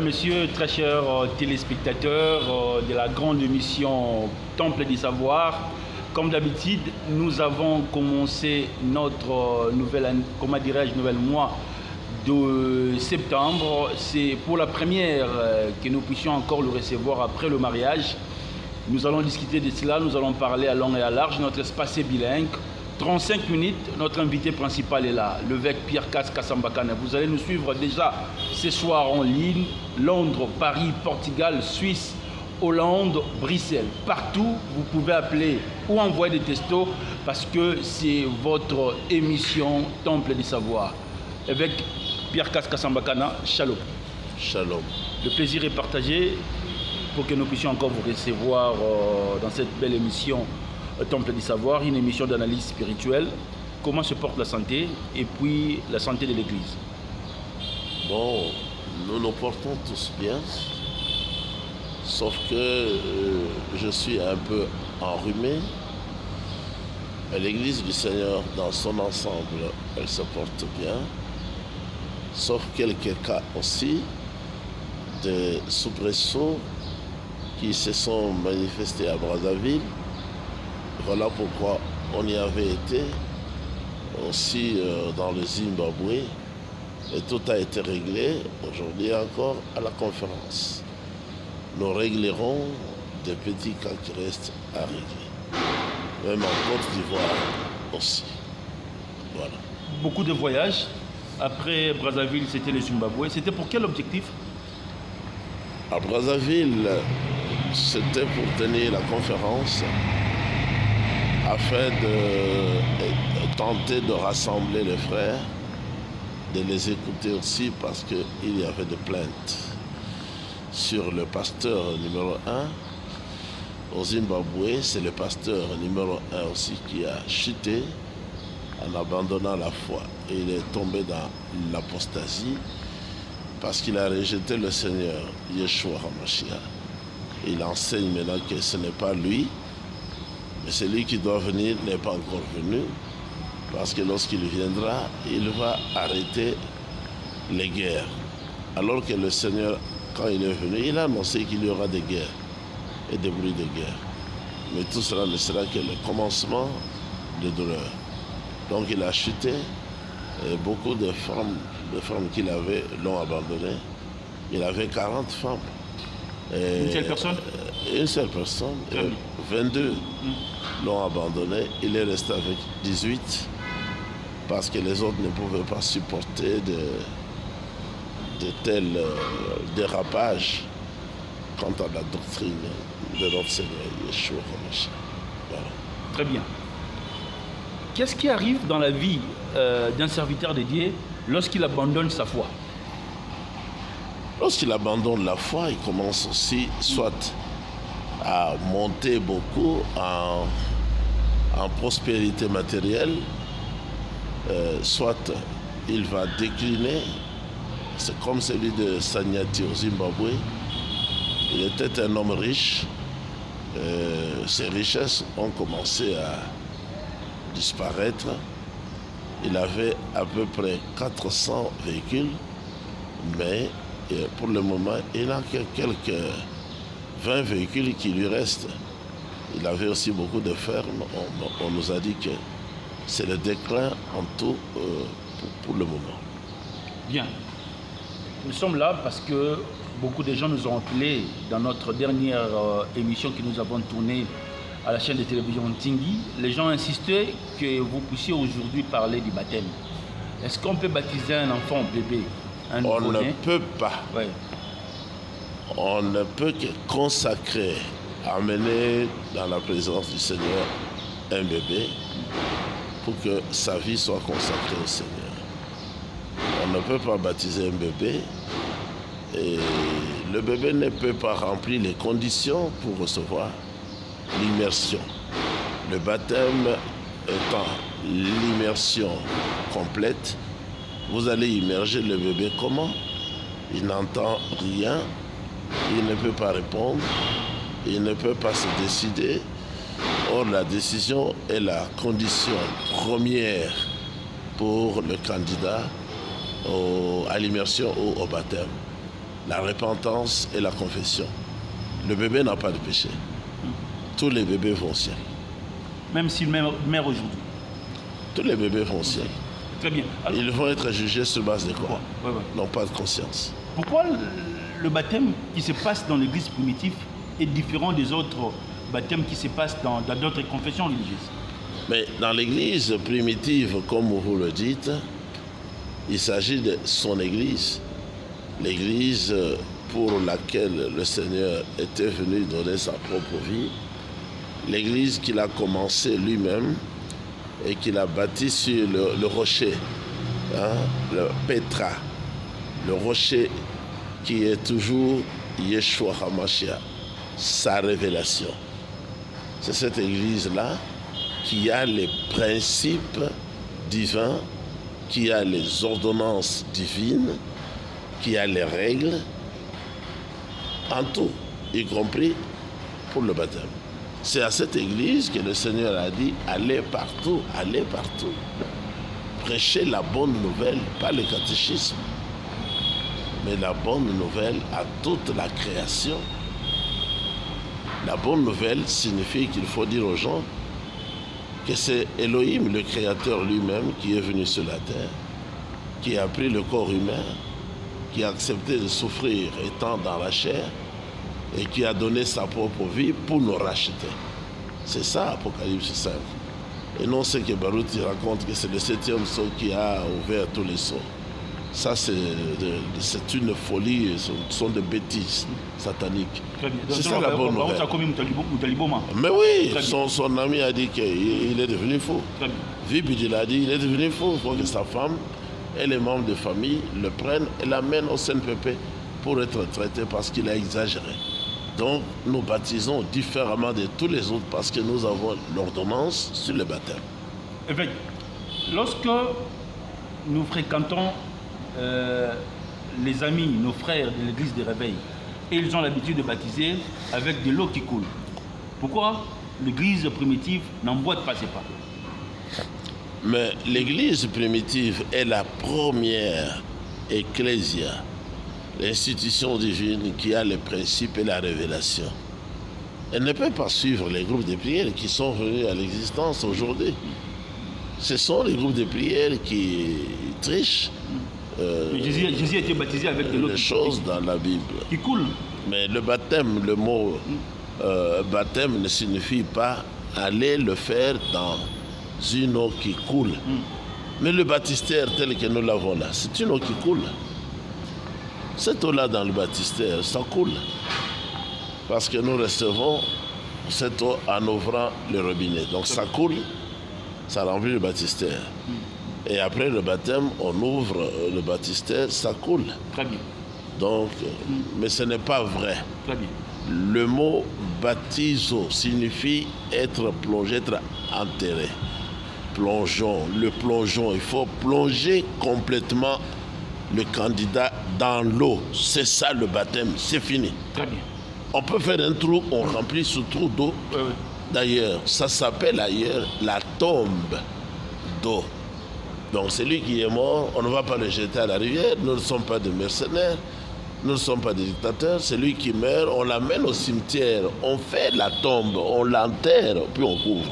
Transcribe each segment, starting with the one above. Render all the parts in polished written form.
Mesdames, Messieurs, très chers téléspectateurs de la grande émission Temple du Savoir, comme d'habitude, nous avons commencé notre nouvel mois de septembre. C'est pour la première que nous puissions encore le recevoir après le mariage. Nous allons discuter de cela, nous allons parler à long et à large. Notre espace est bilingue. 35 minutes, notre invité principal est là, l'évêque Pierre Kasambakana. Vous allez nous suivre déjà ce soir en ligne, Londres, Paris, Portugal, Suisse, Hollande, Bruxelles. Partout, vous pouvez appeler ou envoyer des textos parce que c'est votre émission Temple du Savoir. Évêque Pierre Kasambakana, shalom. Shalom. Le plaisir est partagé pour que nous puissions encore vous recevoir dans cette belle émission Temple du Savoir, une émission d'analyse spirituelle. Comment se porte la santé et puis la santé de l'Église? Bon, nous nous portons tous bien, sauf que je suis un peu enrhumé. L'Église du Seigneur, dans son ensemble, elle se porte bien, sauf quelques cas aussi de soubresauts qui se sont manifestés à Brazzaville. Voilà pourquoi on y avait été aussi dans le Zimbabwe et tout a été réglé aujourd'hui encore à la conférence. Nous réglerons des petits cas qui restent à régler, même en Côte d'Ivoire aussi. Voilà. Beaucoup de voyages. Après Brazzaville, c'était le Zimbabwe. C'était pour quel objectif? À Brazzaville, c'était pour tenir la conférence afin de tenter de rassembler les frères, de les écouter aussi parce qu'il y avait des plaintes sur le pasteur numéro 1. Au Zimbabwe, c'est le pasteur numéro 1 aussi qui a chuté en abandonnant la foi. Et il est tombé dans l'apostasie parce qu'il a rejeté le Seigneur, Yeshua HaMashiach. Il enseigne maintenant que ce n'est pas lui, mais celui qui doit venir n'est pas encore venu, parce que lorsqu'il viendra, il va arrêter les guerres. Alors que le Seigneur, quand il est venu, il a annoncé qu'il y aura des guerres et des bruits de guerre. Mais tout cela ne sera que le commencement de douleur. Donc il a chuté, et beaucoup de femmes qu'il avait l'ont abandonné. Il avait 40 femmes. Et une seule personne? Une seule personne. 22 l'ont abandonné. Il est resté avec 18 parce que les autres ne pouvaient pas supporter de tels dérapages quant à la doctrine de notre Seigneur Yeshua HaMashiach. Voilà. Très bien. Qu'est-ce qui arrive dans la vie d'un serviteur de Dieu lorsqu'il abandonne sa foi? Lorsqu'il abandonne la foi, il commence aussi soit à monter beaucoup en prospérité matérielle, soit il va décliner. C'est comme celui de Sanyati au Zimbabwe. Il était un homme riche. Ses richesses ont commencé à disparaître. Il avait à peu près 400 véhicules, mais pour le moment, il n'a que quelques 20 véhicules qui lui restent. Il avait aussi beaucoup de fermes. On nous a dit que c'est le déclin en tout pour le moment. Bien. Nous sommes là parce que beaucoup de gens nous ont appelés dans notre dernière émission que nous avons tournée à la chaîne de télévision Tingui. Les gens insistaient que vous puissiez aujourd'hui parler du baptême. Est-ce qu'on peut baptiser un enfant bébé? On ne peut pas. Ouais. On ne peut que consacrer, amener dans la présence du Seigneur un bébé pour que sa vie soit consacrée au Seigneur. On ne peut pas baptiser un bébé et le bébé ne peut pas remplir les conditions pour recevoir l'immersion. Le baptême étant l'immersion complète, vous allez immerger le bébé comment? Il n'entend rien, il ne peut pas répondre, il ne peut pas se décider. Or, la décision est la condition première pour le candidat à l'immersion ou au baptême. la repentance et la confession. Le bébé n'a pas de péché. Tous les bébés vont au ciel. Même s'il meurt aujourd'hui. Tous les bébés vont au ciel. Très bien. Alors, ils vont être jugés sur base de quoi? Ouais. N'ont pas de conscience. Pourquoi le baptême qui se passe dans l'église primitive est différent des autres baptêmes qui se passent dans d'autres confessions religieuses? Mais dans l'église primitive, comme vous le dites, il s'agit de son église. L'église pour laquelle le Seigneur était venu donner sa propre vie. L'église qu'il a commencé lui-même et qu'il a bâti sur le rocher, le Petra, le rocher qui est toujours Yeshua HaMashiach, sa révélation. C'est cette église-là qui a les principes divins, qui a les ordonnances divines, qui a les règles, en tout, y compris pour le baptême. C'est à cette église que le Seigneur a dit, allez partout, prêchez la bonne nouvelle, pas le catéchisme, mais la bonne nouvelle à toute la création. La bonne nouvelle signifie qu'il faut dire aux gens que c'est Elohim, le Créateur lui-même, qui est venu sur la terre, qui a pris le corps humain, qui a accepté de souffrir étant dans la chair et qui a donné sa propre vie pour nous racheter. C'est ça, Apocalypse 5. Et non ce que Baruch raconte, que c'est le 7e sceau qui a ouvert tous les sceaux. Ça, c'est une folie, ce sont des bêtises sataniques. C'est ça la bonne nouvelle. Mais oui, son ami a dit qu'il est devenu fou. Vibid a dit qu'il est devenu fou. Il faut que sa femme et les membres de famille le prennent et l'amènent au CNPP pour être traité parce qu'il a exagéré. Donc, nous baptisons différemment de tous les autres parce que nous avons l'ordonnance sur le baptême. Lorsque nous fréquentons les amis, nos frères de l'église des réveils, et ils ont l'habitude de baptiser avec de l'eau qui coule, pourquoi l'église primitive n'emboîte pas ses pas? Mais l'église primitive est la première ecclésia, l'institution divine qui a les principes et la révélation. Elle ne peut pas suivre les groupes de prière qui sont venus à l'existence aujourd'hui. Ce sont les groupes de prière qui trichent. Jésus a été baptisé avec de l'eau choses dans la Bible qui coule. Mais le baptême, le mot baptême ne signifie pas aller le faire dans une eau qui coule. Mais le baptistère tel que nous l'avons là, c'est une eau qui coule. Cette eau-là dans le baptistère, ça coule. Parce que nous recevons cette eau en ouvrant le robinet. Donc ça coule, ça remplit le baptistère. Et après le baptême, on ouvre le baptistère, ça coule. Très bien. Donc, mais ce n'est pas vrai. Très bien. Le mot baptiso signifie être plongé, être enterré. Plongeons, le plongeons. Il faut plonger complètement le candidat dans l'eau. C'est ça le baptême, c'est fini. Très bien. On peut faire un trou, on remplit ce trou d'eau. Oui. D'ailleurs, ça s'appelle ailleurs la tombe d'eau. Donc celui qui est mort, on ne va pas le jeter à la rivière. Nous ne sommes pas des mercenaires, nous ne sommes pas des dictateurs. Celui qui meurt, on l'amène au cimetière, on fait la tombe, on l'enterre, puis on couvre.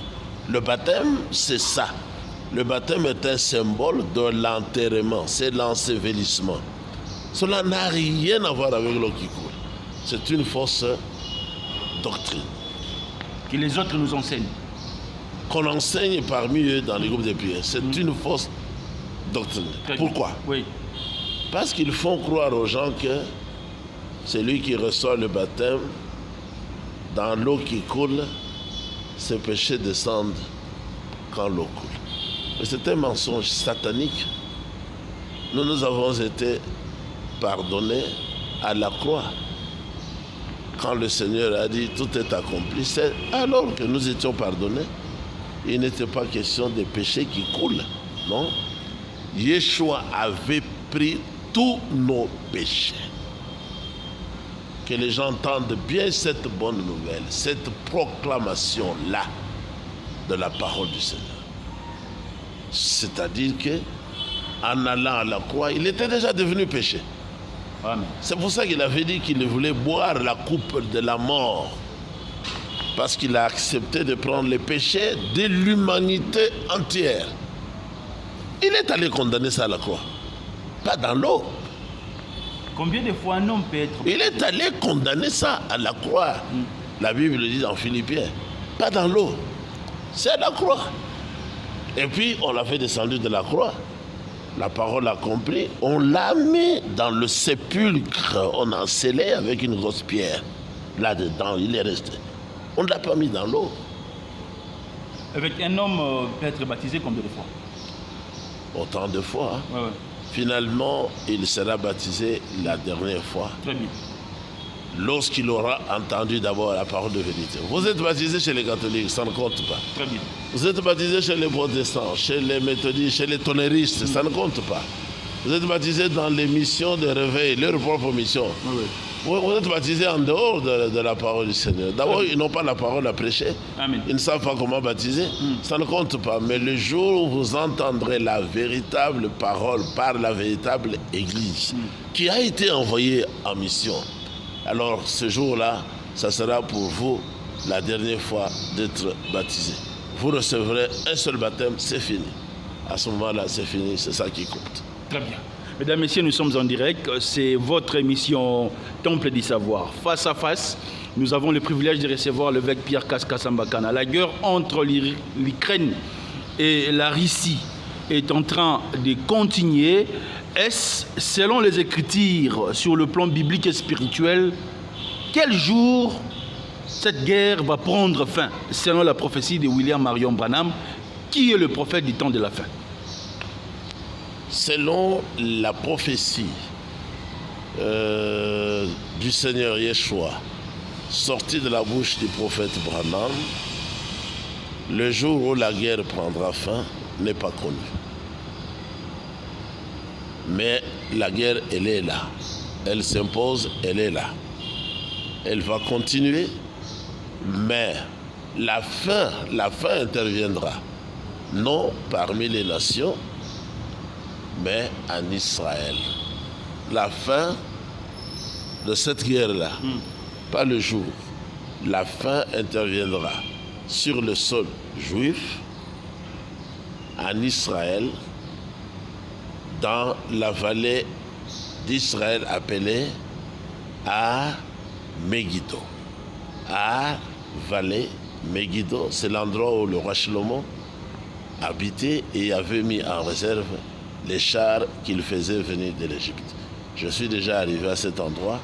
Le baptême, c'est ça. Le baptême est un symbole de l'enterrement, c'est l'ensevelissement. Cela n'a rien à voir avec l'eau qui coule. C'est une fausse doctrine. Que les autres nous enseignent. Qu'on enseigne parmi eux dans les groupes de prière. C'est une fausse doctrine. Pourquoi? Oui. Parce qu'ils font croire aux gens que celui qui reçoit le baptême, dans l'eau qui coule, ses péchés descendent quand l'eau coule. Mais c'est un mensonge satanique. Nous avons été pardonnés à la croix. Quand le Seigneur a dit tout est accompli, c'est alors que nous étions pardonnés. Il n'était pas question des péchés qui coulent, non. Yeshua avait pris tous nos péchés. Que les gens entendent bien cette bonne nouvelle, cette proclamation-là de la parole du Seigneur. C'est-à-dire que en allant à la croix, il était déjà devenu péché. Amen. C'est pour ça qu'il avait dit qu'il voulait boire la coupe de la mort. Parce qu'il a accepté de prendre les péchés de l'humanité entière. Il est allé condamner ça à la croix. Pas dans l'eau. Combien de fois un homme peut être... Il est allé condamner ça à la croix. La Bible le dit dans Philippiens. Pas dans l'eau. C'est à la croix. Et puis, on l'a fait descendre de la croix. La parole accomplie. On l'a mis dans le sépulcre. On a scellé avec une grosse pierre. Là-dedans, il est resté. On ne l'a pas mis dans l'eau. Avec un homme peut être baptisé combien de fois? Autant de fois. Hein. Ouais. Finalement, il sera baptisé la dernière fois. Très bien. Lorsqu'il aura entendu d'abord la parole de vérité. Vous êtes baptisé chez les catholiques, ça ne compte pas. Très bien. Vous êtes baptisé chez les protestants, chez les méthodistes, chez les tonnéristes, ça ne compte pas. Vous êtes baptisé dans les missions de réveil, leur propre mission. Oui. Vous êtes baptisé en dehors de la parole du Seigneur. D'abord, ils n'ont pas la parole à prêcher. Amen. Ils ne savent pas comment baptiser. Ça ne compte pas. Mais le jour où vous entendrez la véritable parole par la véritable Église qui a été envoyée en mission, alors ce jour-là, ça sera pour vous la dernière fois d'être baptisé. Vous recevrez un seul baptême, c'est fini. À ce moment-là, c'est fini, c'est ça qui compte. Très bien. Mesdames, Messieurs, nous sommes en direct. C'est votre émission Temple du Savoir. Face à face, nous avons le privilège de recevoir l'évêque Pierre Kaska-Sambakana. La guerre entre l'Ukraine et la Russie est en train de continuer. Est-ce, selon les Écritures, sur le plan biblique et spirituel, quel jour cette guerre va prendre fin, selon la prophétie de William Marion Branham, qui est le prophète du temps de la fin? Selon la prophétie du Seigneur Yeshua, sortie de la bouche du prophète Branham, le jour où la guerre prendra fin n'est pas connu. Mais la guerre, elle est là. Elle s'impose, elle est là. Elle va continuer, mais la fin interviendra, non parmi les nations, mais en Israël. La fin de cette guerre-là, pas le jour, la fin interviendra sur le sol juif, en Israël, dans la vallée d'Israël appelée Megiddo. Vallée Megiddo, c'est l'endroit où le roi Shlomo habitait et avait mis en réserve les chars qu'il faisait venir de l'Égypte. Je suis déjà arrivé à cet endroit,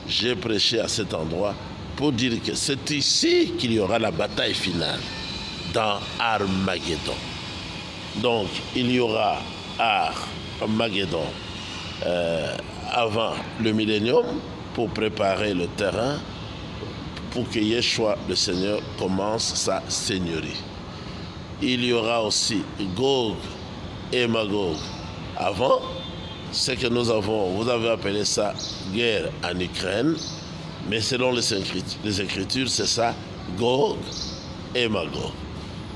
j'ai prêché à cet endroit pour dire que c'est ici qu'il y aura la bataille finale, dans Armageddon. Donc, il y aura Armageddon avant le millénium pour préparer le terrain pour que Yeshua, le Seigneur, commence sa seigneurie. Il y aura aussi Gog et Magog. Avant, ce que nous avons, vous avez appelé ça guerre en Ukraine, mais selon les Écritures, c'est ça, Gog et Magog.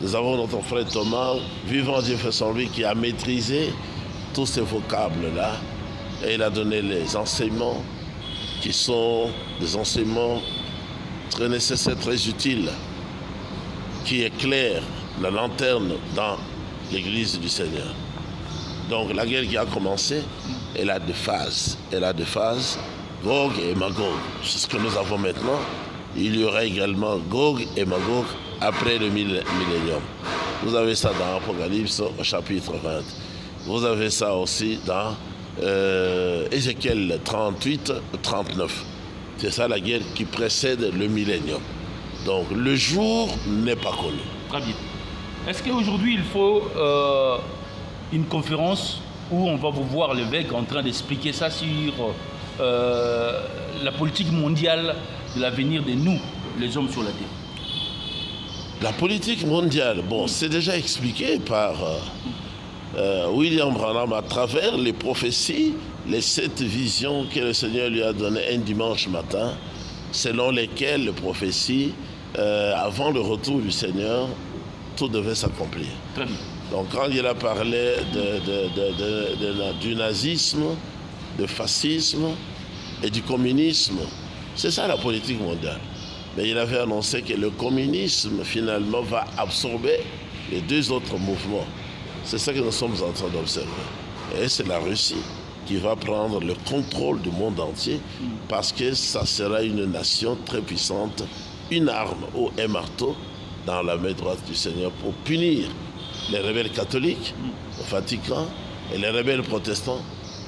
Nous avons notre frère Thomas, vivant Dieu fait son vie, qui a maîtrisé tous ces vocables-là, et il a donné les enseignements qui sont des enseignements très nécessaires, très utiles, qui éclairent la lanterne dans l'église du Seigneur. Donc la guerre qui a commencé, elle a deux phases. Gog et Magog. C'est ce que nous avons maintenant. Il y aura également Gog et Magog après le millénium. Vous avez ça dans Apocalypse au chapitre 20. Vous avez ça aussi dans Ézéchiel 38, 39. C'est ça la guerre qui précède le millénium. Donc le jour n'est pas connu. Très bien. Est-ce qu'aujourd'hui il faut une conférence où on va vous voir l'évêque en train d'expliquer ça sur la politique mondiale de l'avenir de nous, les hommes sur la terre? La politique mondiale, c'est déjà expliqué par William Branham à travers les prophéties, les 7 visions que le Seigneur lui a données un dimanche matin, selon lesquelles les prophéties, avant le retour du Seigneur, tout devait s'accomplir. Très bien. Donc quand il a parlé du nazisme, du fascisme, et du communisme. C'est ça la politique mondiale. Mais il avait annoncé que le communisme, finalement, va absorber les deux autres mouvements. C'est ça que nous sommes en train d'observer. Et c'est la Russie qui va prendre le contrôle du monde entier parce que ça sera une nation très puissante, une arme ou un marteau dans la main droite du Seigneur pour punir les rebelles catholiques au Vatican et les rebelles protestants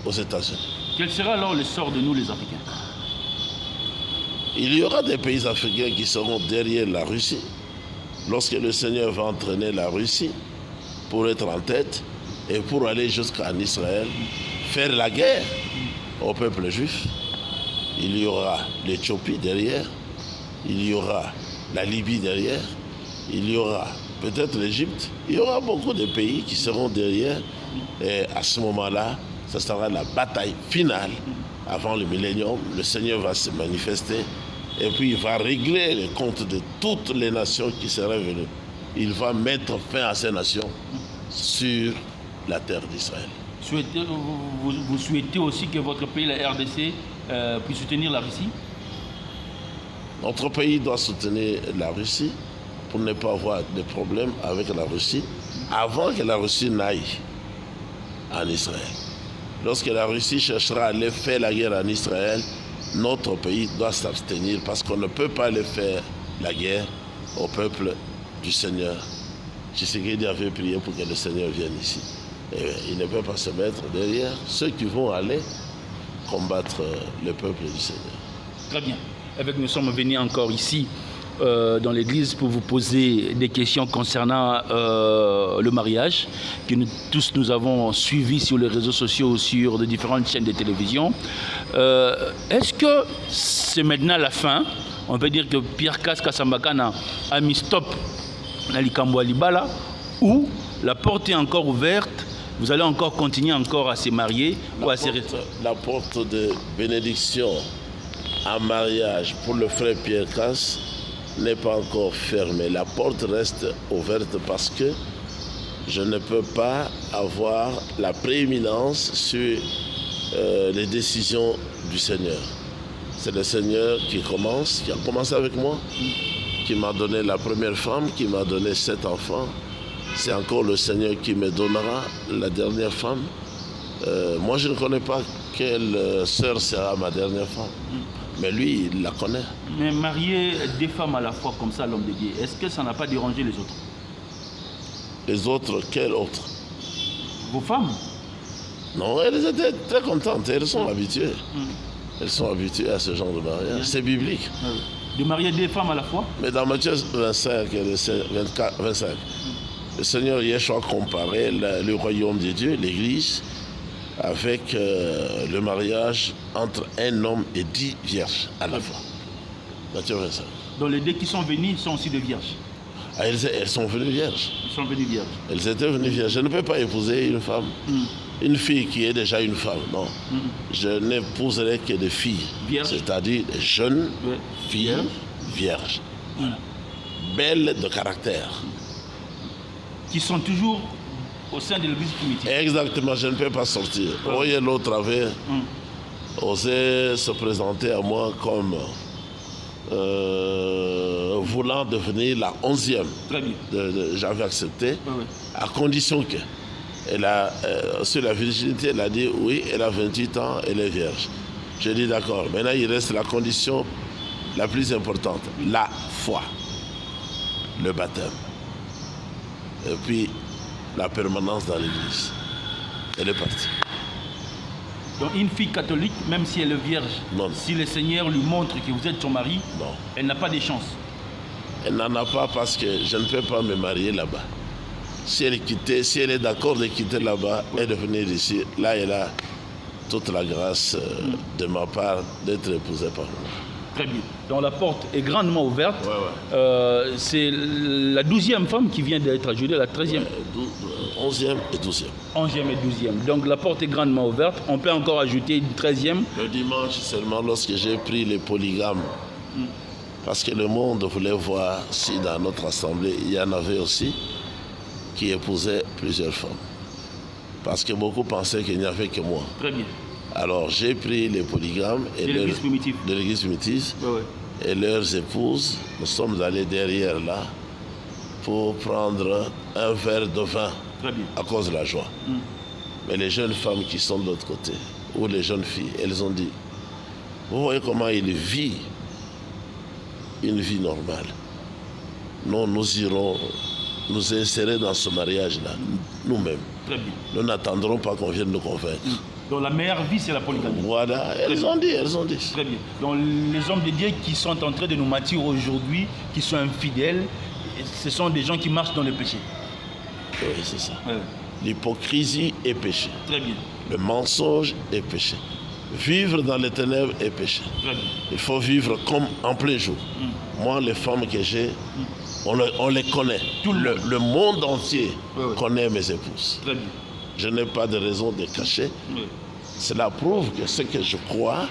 aux États-Unis. Quel sera alors le sort de nous les Africains? Il y aura des pays africains qui seront derrière la Russie lorsque le Seigneur va entraîner la Russie pour être en tête et pour aller jusqu'en Israël, faire la guerre au peuple juif. Il y aura l'Éthiopie derrière, il y aura la Libye derrière, il y aura peut-être l'Égypte, il y aura beaucoup de pays qui seront derrière. Et à ce moment-là, ce sera la bataille finale avant le millénium. Le Seigneur va se manifester et puis il va régler les comptes de toutes les nations qui seraient venues. Il va mettre fin à ces nations sur la terre d'Israël. Vous souhaitez aussi que votre pays, la RDC, puisse soutenir la Russie? Notre pays doit soutenir la Russie pour ne pas avoir de problèmes avec la Russie avant que la Russie n'aille en Israël. Lorsque la Russie cherchera à aller faire la guerre en Israël, notre pays doit s'abstenir parce qu'on ne peut pas aller faire la guerre au peuple du Seigneur. Tshisekedi avait prié pour que le Seigneur vienne ici. Et il ne peut pas se mettre derrière ceux qui vont aller combattre le peuple du Seigneur. Très bien. Nous sommes venus encore ici dans l'église pour vous poser des questions concernant le mariage que nous avons suivi sur les réseaux sociaux ou sur de différentes chaînes de télévision. Est-ce que c'est maintenant la fin? On peut dire que Pierre Kasambakana a mis stop à Likambo Libala, ou la porte est encore ouverte, vous allez encore continuer à se marier ou à se... La porte de bénédiction en mariage pour le frère Pierre Casse n'est pas encore fermée. La porte reste ouverte parce que je ne peux pas avoir la prééminence sur les décisions du Seigneur. C'est le Seigneur qui a commencé avec moi, qui m'a donné la première femme, qui m'a donné 7 enfants. C'est encore le Seigneur qui me donnera la dernière femme. Moi, je ne connais pas quelle sœur sera ma dernière femme. Mais lui, il la connaît. Mais marier 2 femmes à la fois comme ça, l'homme de Dieu, est-ce que ça n'a pas dérangé les autres? Les autres, quelles autres? Vos femmes? Non, elles étaient très contentes. Elles sont habituées. Elles sont habituées à ce genre de mariage. C'est biblique. De marier 2 femmes à la fois? Mais dans Matthieu 25 et 25, le Seigneur Yeshua comparait le royaume de Dieu, l'Église, avec le mariage entre un homme et 10 vierges à la fois. Matthieu 25. Donc les 2 qui sont venues sont aussi des vierges? Ah, elles sont venues vierges. Elles sont venues vierges. Elles étaient venues vierges. Je ne peux pas épouser une femme, une fille qui est déjà une femme. Non. Je n'épouserai que des filles. C'est-à-dire des jeunes filles vierges. Belles de caractère. Qui sont toujours au sein de l'église primitive. Exactement, je ne peux pas sortir. Voyez, l'autre avait osé se présenter à moi comme voulant devenir la 11e. Très bien. J'avais accepté, à condition que sur la virginité, elle a dit oui, elle a 28 ans, elle est vierge. J'ai dit d'accord. Maintenant, il reste la condition la plus importante, la foi, le baptême. Et puis, la permanence dans l'église. Elle est partie. Donc une fille catholique, même si elle est vierge, si le Seigneur lui montre que vous êtes son mari, elle n'a pas de chance. Elle n'en a pas parce que je ne peux pas me marier là-bas. Si elle est d'accord de quitter là-bas et de venir ici, là elle a toute la grâce de ma part d'être épousée par moi. Très bien. Donc la porte est grandement ouverte. C'est la 12e femme qui vient d'être ajoutée, la 13e. 11e et 12e. 11e et 12e. Donc la porte est grandement ouverte. On peut encore ajouter une 13e. Le dimanche seulement, lorsque j'ai pris les polygames, parce que le monde voulait voir si dans notre assemblée, il y en avait aussi qui épousaient plusieurs femmes. Parce que beaucoup pensaient qu'il n'y avait que moi. Très bien. Alors j'ai pris les polygames de l'église primitive. De l'église primitive. Ouais. Et leurs épouses, nous sommes allés derrière là pour prendre un verre de vin à cause de la joie. Mais les jeunes femmes qui sont de l'autre côté, ou les jeunes filles, elles ont dit, vous voyez comment il vit une vie normale. Non, nous irons nous insérer dans ce mariage-là, nous-mêmes. Très bien. Nous n'attendrons pas qu'on vienne nous convaincre. Donc la meilleure vie, c'est la polygamie. Voilà, elles ont dit. Très bien. Donc les hommes de Dieu qui sont en train de nous mentir aujourd'hui, qui sont infidèles, ce sont des gens qui marchent dans le péché. Oui, c'est ça. Ouais. L'hypocrisie est péché. Très bien. Le mensonge est péché. Vivre dans les ténèbres est péché. Très bien. Il faut vivre comme en plein jour. Moi, les femmes que j'ai, on les connaît. Le monde entier connaît mes épouses. Très bien. Je n'ai pas de raison de cacher. Oui. Cela prouve que ce que je crois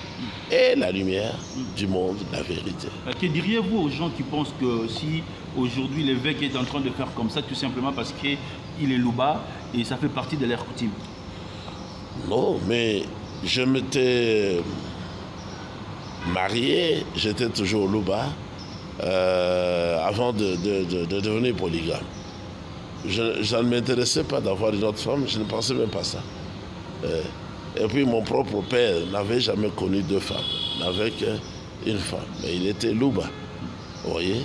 est la lumière du monde, la vérité. Que diriez-vous aux gens qui pensent que si aujourd'hui l'évêque est en train de faire comme ça, tout simplement parce qu'il est louba et ça fait partie de leur coutume? Non, mais je m'étais marié, j'étais toujours louba avant de devenir polygame. Je ne m'intéressais pas d'avoir une autre femme, je ne pensais même pas ça. Et puis mon propre père n'avait jamais connu deux femmes, n'avait qu'une femme, mais il était louba. Vous voyez?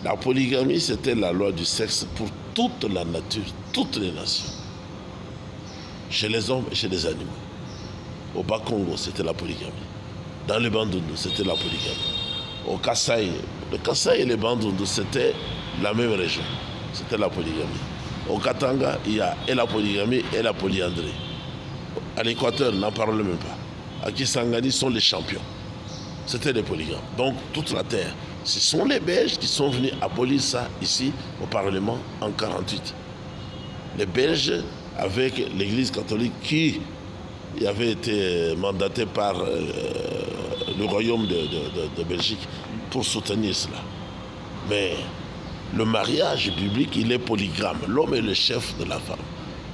La polygamie, c'était la loi du sexe pour toute la nature, toutes les nations. Chez les hommes et chez les animaux. Au Bas-Congo, c'était la polygamie. Dans les Bandundu, c'était la polygamie. Au Kasaï, le Kasaï et les Bandundu, c'était la même région. C'était la polygamie. Au Katanga, il y a et la polygamie et la polyandrie. À l'Équateur, n'en parle même pas. À Kisangani sont les champions. C'était les polygames. Donc, toute la terre. Ce sont les Belges qui sont venus abolir ça ici, au Parlement, en 1948. Les Belges, avec l'Église catholique qui avait été mandatée par le royaume de Belgique pour soutenir cela. Mais le mariage biblique, il est polygame. L'homme est le chef de la femme.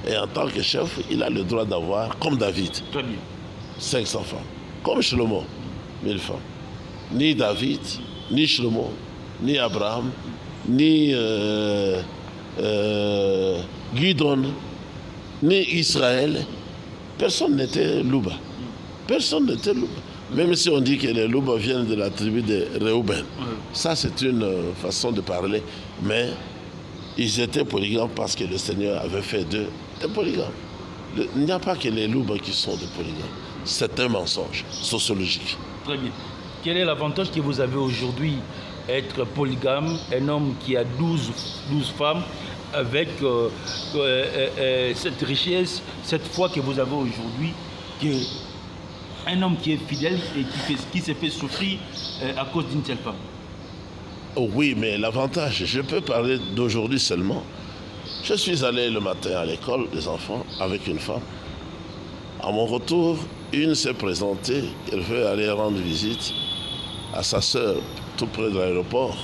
Et en tant que chef, il a le droit d'avoir, comme David, 500 femmes. Comme Shlomo, 1000 femmes. Ni David, ni Shlomo, ni Abraham, ni Gideon, ni Israël. Personne n'était louba. Personne n'était louba. Même si on dit que les loubas viennent de la tribu de Réhouben. Ça, c'est une façon de parler. Mais ils étaient polygames parce que le Seigneur avait fait d'eux des polygames. Il n'y a pas que les loubas qui sont des polygames. C'est un mensonge sociologique. Très bien. Quel est l'avantage que vous avez aujourd'hui être polygame, un homme qui a 12 femmes, avec cette richesse, cette foi que vous avez aujourd'hui, un homme qui est fidèle et qui se fait souffrir à cause d'une seule femme? Oh oui, mais l'avantage, je peux parler d'aujourd'hui seulement. Je suis allé le matin à l'école des enfants avec une femme. À mon retour, une s'est présentée, elle veut aller rendre visite à sa sœur tout près de l'aéroport.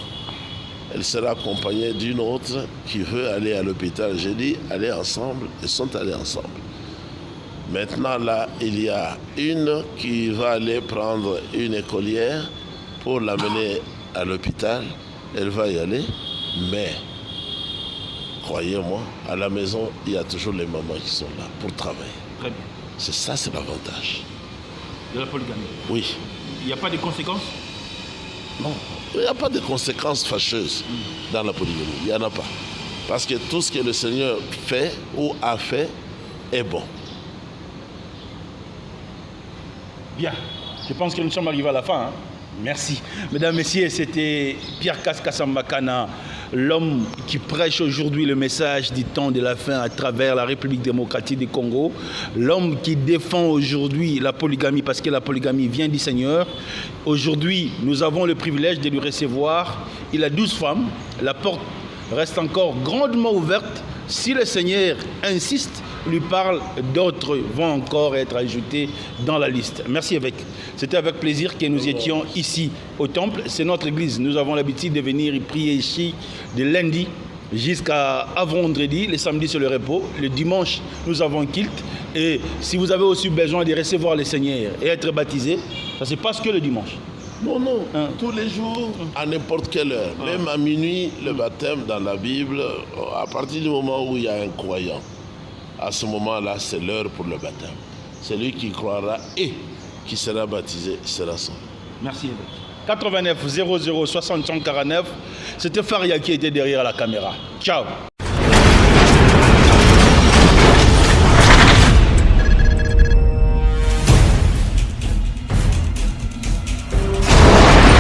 Elle sera accompagnée d'une autre qui veut aller à l'hôpital. J'ai dit, allez ensemble. Ils sont allés ensemble. Maintenant, là, il y a une qui va aller prendre une écolière pour l'amener à l'hôpital. Elle va y aller, mais croyez-moi, à la maison, il y a toujours les mamans qui sont là pour travailler. Très bien. C'est ça, c'est l'avantage. De la polygamie? Oui. Il n'y a pas de conséquences? Non. Il n'y a pas de conséquences fâcheuses dans la polygamie. Il n'y en a pas. Parce que tout ce que le Seigneur fait ou a fait est bon. Bien. Je pense que nous sommes arrivés à la fin. Merci. Mesdames, Messieurs, c'était Pierre Kassambakana, l'homme qui prêche aujourd'hui le message du temps de la fin à travers la République démocratique du Congo, l'homme qui défend aujourd'hui la polygamie parce que la polygamie vient du Seigneur. Aujourd'hui, nous avons le privilège de le recevoir. Il a 12 femmes. La porte reste encore grandement ouverte. Si le Seigneur insiste, lui parle, d'autres vont encore être ajoutés dans la liste. Merci évêque. C'était avec plaisir que nous étions ici au temple. C'est notre église. Nous avons l'habitude de venir y prier ici de lundi jusqu'à vendredi. Le samedi, c'est le repos. Le dimanche, nous avons culte. Et si vous avez aussi besoin de recevoir le Seigneur et être baptisé, ça se passe que le dimanche. Non, tous les jours, à n'importe quelle heure. Même à minuit, le baptême dans la Bible, à partir du moment où il y a un croyant, à ce moment-là, c'est l'heure pour le baptême. Celui qui croira et qui sera baptisé sera sauvé. Merci. 89 00 60 49, c'était Faria qui était derrière la caméra. Ciao.